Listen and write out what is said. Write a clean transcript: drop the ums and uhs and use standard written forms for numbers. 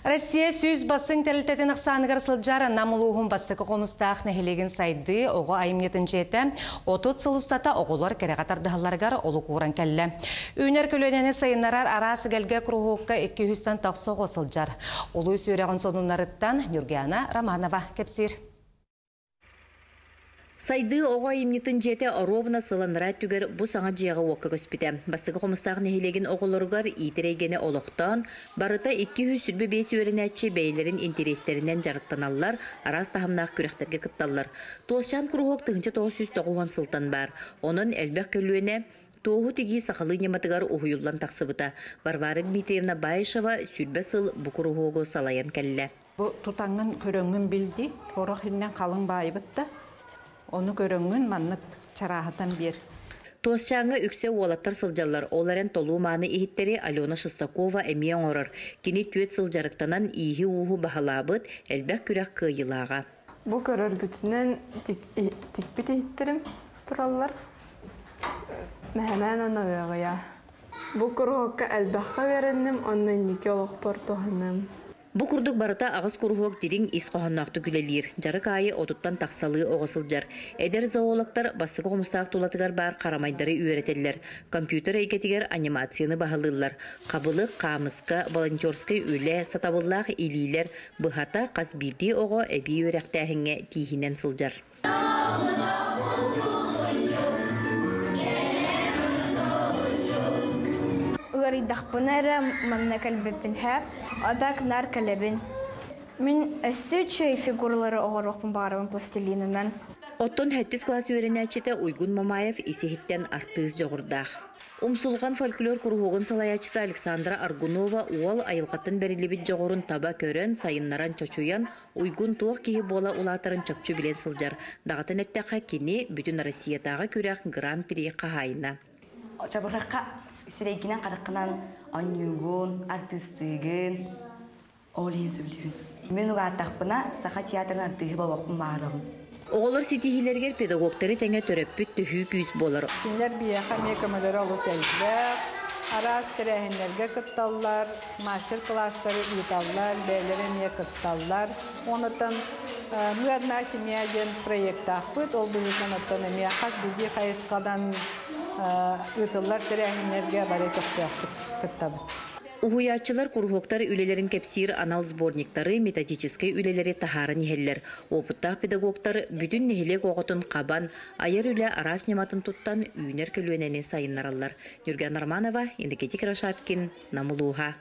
Россия сүйіз басын тәлітетін ақсанығыр сылджары намылуғын бастықы қомыстақ нәхелеген сайды оғы айымнетін жеті, отут сылыстата оғылар кәріғатардығыларғар олы қуыран кәлі. Үйнер көлөнені сайынарар арасы гәлге күрғуққа 200-тан тақсоғы сылджар. Олы сүйреген сонунарыттан Нюргиана Романова кепсир. Сайды оға имнетін жете оробына сыланырат түгер бұ саңа жияға уаққа көспіті. Бастығы қомыстағы нәхелеген оғылырғар итерегені олықтан, барыта 200 сүрбі 5 өрінәтші бәйлерін интерестерінен жарықтаналар, арас тахамнақ күректерге кытталар. Тоғышчан күрғоқ тұғынчы 990 сылтан бар. Оның әлбәқ көлуіне тоғы тегі сақалы нематығар ұхыюлан тақсыбыта. Варвара Дмитриевна Байышева сүрбі сыл бұ күрғоғы салаян кәлі. Бұ тұтаңын көріңін білді, қорық елінен қалың байыбытты. Onu görüngün manlık çarahatan bir. Tosçağına ükse oğlattар сылжалар. Оларын толу маны ihitleri Alona Шыстакова әмейен орыр. Кені түйет сылжарықтанан иhi уғы бағалабыд, әлбәк күрек күйылаға. Bu görürgütünün tikbit ihittirim turallar. Мәһәмән ана öğüya. Bu kuruhokka әлбәққа verendim, onun nike olaq portohanım. Бу курдук барыта агыс курухук дирин ис кохоннақты күлелир. Жарык айы отуттан тақсалы оғысылжар. Эдер зоологтар басығы қомыстақ тулатыгар бар қарамайдары үйретелер. Компьютер әйкетігер анимацияны бағалылар. Қабылық, қамысқа, волонтерскай үлі, сатабыллақ илилер бұхата қас бірді оғы әбей өректәхіңе тихінен сылжар. Дақпынары манна кәлбепін әп, адак нар кәлебін. Мен өсі фигурлары оғырықпын барығын пластилинынан. Оттон 7 класс үйренәчеті Уйгун Мамаев есехеттен артыз жоғырдақ. Умсулған фольклор күрғуғын салаячыты Александра Аргунова уол айылғаттын бәрілебет жоғырын таба көрін, сайыннаран чочуян, Уйгун туақ кейі бола улатарын чапчу білен сылжар. Дағатын әттәқа кені бүтін Россиятаға көрек гран-при қағайына. Çabıraqqa sireginan qaraqqinan anyugun, artistigin, olin söylüyün. Men uğataqpına sağa teatrın artığı babaqın barığın. Oğullar sitihilерger pedagogları tenge töröppüt tühü küs bolar. Kimler bir mekameleri olursa izler, aras terehinlerge kıttallar, master klasları itallar, beylerine kıttallar. Ondan müadna simyagen proyekta pıt olduğundan otonomiya hak bilgi hayıskadan ıtıllar terehinlerge barı Ухуячылар курухоктар үлелерин кепсир анал сборниктары методической үлелери тахарын ехеллер. Опыттақ педагогтар бүтін нехелек оғытын қабан, айыр үле арас нематын туттан үйнер көлуенені сайыннаралар. Нюргиана Романова, Индикетик Рашапкин, Намулуха.